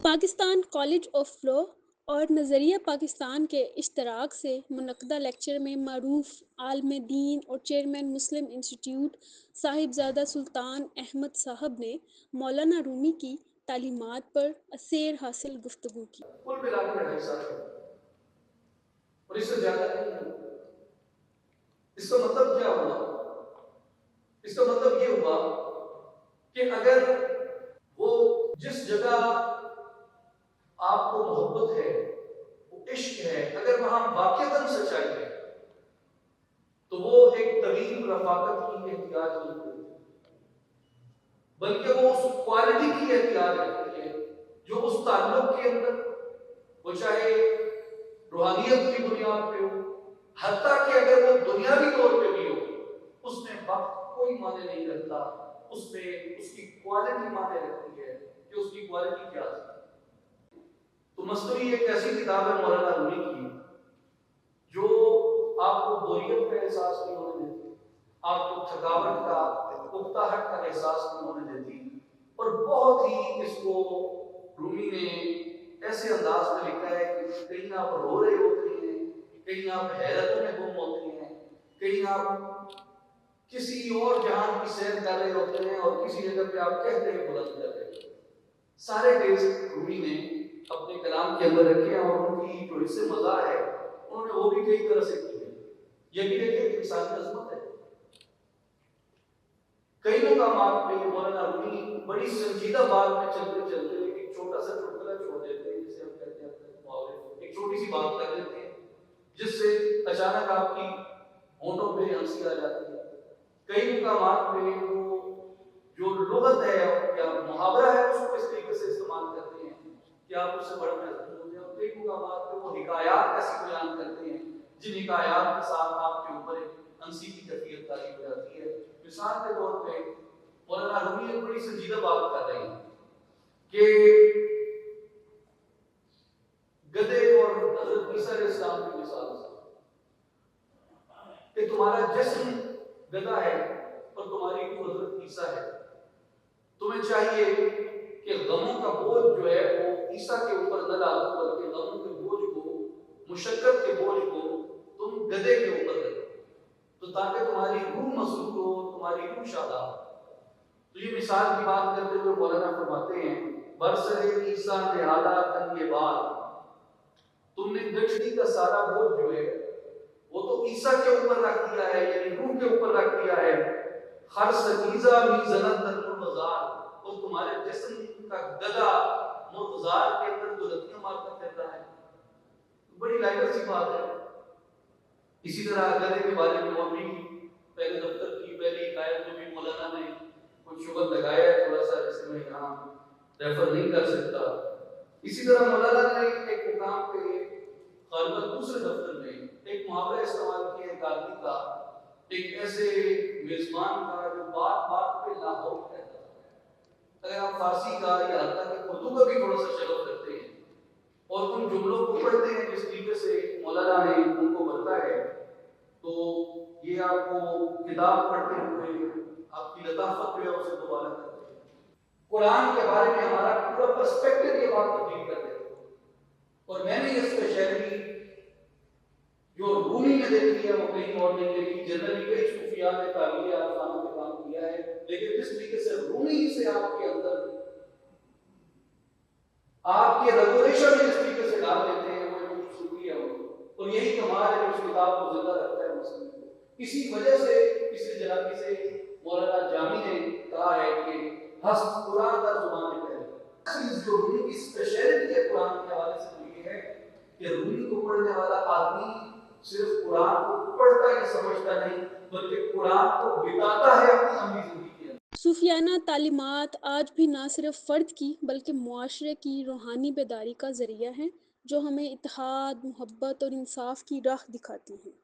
Pakistan college of law اور نظریہ پاکستان کے اشتراک سے منعقدہ لیکچر میں معروف عالم دین اور چیئرمین مسلم انسٹی ٹیوٹ صاحبزادہ سلطان احمد صاحب نے مولانا رومی کی تعلیمات پر اثر حاصل گفتگو کی۔ کل ملا کے 2.5 سال ہے اور اس سے زیادہ نہیں ہے۔ اس کا مطلب کیا ہوا؟ اس کا مطلب یہ ہوا کہ اگر وہ جس جگہ آپ کو محبت ہے، وہ عشق ہے، اگر وہاں واقعتاً سچائی ہے تو وہ ایک طویل رفاقت کی احتیاج نہیں کرتی، بلکہ وہ اس کوالٹی کی احتیاج رکھتی ہے جو اس تعلق کے اندر، وہ چاہے روحانیت کی بنیاد پہ ہو، حتیٰ کہ اگر وہ دنیاوی طور پہ بھی ہو، اس میں وقت کوئی معنی نہیں رکھتا، اس میں اس کی کوالٹی معنی رکھتی ہے کہ اس کی کوالٹی کیا ہے۔ تو مصنوعی ایک ایسی کتاب ہے مولانا رومی کی جو آپ کو بوریت کا احساس نہیں ہونے دیتی، آپ کو تھکاوٹ کا، اکتاہٹ کا احساس نہیں ہونے دیتی، اور بہت ہی اس کو رومی نے ایسے انداز میں لکھا ہے کہ کہیں آپ رو رہے ہوتے ہیں، کہیں آپ حیرتوں میں گم ہوتے ہیں، کہیں آپ کسی اور جہان کی سیر کر رہے ہوتے ہیں اور کسی جگہ پہ آپ کہتے ہیں بلند کر رہے ہوتے ہیں۔ سارے ٹیسٹ رومی نے اپنے کلام کے اندر رکھے ہیں، اور ان کی جو اس سے مزہ ہے انہوں نے وہ بھی کئی طرح سے کی ہے۔ یہ بھی ایک انسانی عظمت ہے۔ کئی مقامات پہ مولانا رومی بڑی سنجیدہ بات میں چلتے چلتے ایک چھوٹا سا چٹکلا چھوڑ دیتے ہیں، جسے ہم کہتے ہیں ایک چھوٹی سی بات کر دیتے ہیں جس سے اچانک آپ کی ہونٹوں پہ ہنسی آ جاتی ہے۔ کئی مقامات پہ وہ جو لغت ہے یا محاورہ ہے اس کو اس طریقے سے استعمال کرتے ہیں کہ آپ اس سے بڑا محسوس ہوتے ہیں، اور کئی مقامات پہ وہ حکایات ایسی بیان کرتے ہیں جن حکایات کے ساتھ آپ کے اوپر ایک ہنسی کی کیفیت تاری ہو جاتی ہے۔ مثال کے طور پہ مولانا رومی ایک بڑی سنجیدہ بات کر رہے ہیں کہ گدھے اور حضرت عیسیٰ علیہ السلام کی مثال سے کہ تمہارا جسم گدھا ہے اور تمہاری روح حضرت عیسیٰ ہے، تمہیں چاہیے کہ غموں کا بوجھ جو ہے وہ عیسیٰ کے اوپر نہ ڈالو، بلکہ غموں کے بوجھ کو، مشقت کے بوجھ کو تم گدھے کے اوپر رکھو، تو تاکہ تمہاری روح مسرور ہو، تمہاری روح شاداب ہو۔ تو یہ مثال کی بات کرتے ہوئے مولانا فرماتے ہیں، برسر عیسیٰ نہالا تن یہ بات، تم نے گٹھڑی کا سارا بوجھ جو ہے وہ تو عیسیٰ کے اوپر رکھ دیا ہے، یعنی روح کے اوپر رکھ دیا ہے۔ ہر ستیزہ میزنت در مرغزار، اور تمہارے جسم کا گدھا مرغزار کے اندر جو لتیاں مارتا پھر رہا ہے، بڑی لائبر سی بات ہے۔ اسی طرح گدھے کے بارے میں اور بھی پہلے دفتر کی پہلی ہدایت میں بھی مولانا نے کچھ شبہات لگایا ہے، تھوڑا سا جسے میں یہاں ریفر نہیں کر سکتا۔ اسی طرح مولانا نے ایک مقام پہ غالباً دوسرے دفتر میں ایک محاورہ استعمال کیا ایک آدمی کا، ایک ایسے میزبان کا جو بات بات پہ لاہور کہتا ہے۔ اگر آپ فارسی کا یا حتیٰ کہ اردو کا بھی تھوڑا سا شغف کرتے ہیں اور ان جملوں کو پڑھتے ہیں جس طریقے سے مولانا نے ان کو بدلا ہے، تو یہ آپ کو کتاب پڑھتے ہوئے آپ کی لطافت جو ہے اسے دوبارہ کرتے ہیں۔ قرآن کے بارے میں ہمارا پورا پرسپیکٹو یہ بات تبدیل کر دیتے ہیں، اور میں نے یہ اسپیشلٹی جو رومی نے دیکھی ہے وہ کہیں اور نہیں دیکھی۔ جنرلی کئی صوفیاء نے تعبیر عارفانہ پہ کام کیا ہے، لیکن جس طریقے سے رومی سے آپ کے اندر آپ کے ریگولیشن میں جس طریقے سے ڈال دیتے ہیں وہ ایک خوبصورتی ہے، اور یہی کمال ہے جو اس کتاب کو زندہ رکھتا ہے مسلم کو۔ اسی وجہ سے کسی جنابی سے مولانا جامی نے کہا ہے کہ حسب قرآن کا زبان پہلے جو رومی کی اسپیشلٹی ہے قرآن کے حوالے سے وہ یہ ہے کہ رومی کو پڑھنے والا آدمی صرف قرآن کو پڑھتا یا سمجھتا نہیں، بلکہ قرآن کو بتاتا ہے اپنی عملی زندگی کے اندر۔ صوفیانہ تعلیمات آج بھی نہ صرف فرد کی بلکہ معاشرے کی روحانی بیداری کا ذریعہ ہیں، جو ہمیں اتحاد، محبت اور انصاف کی راہ دکھاتی ہیں۔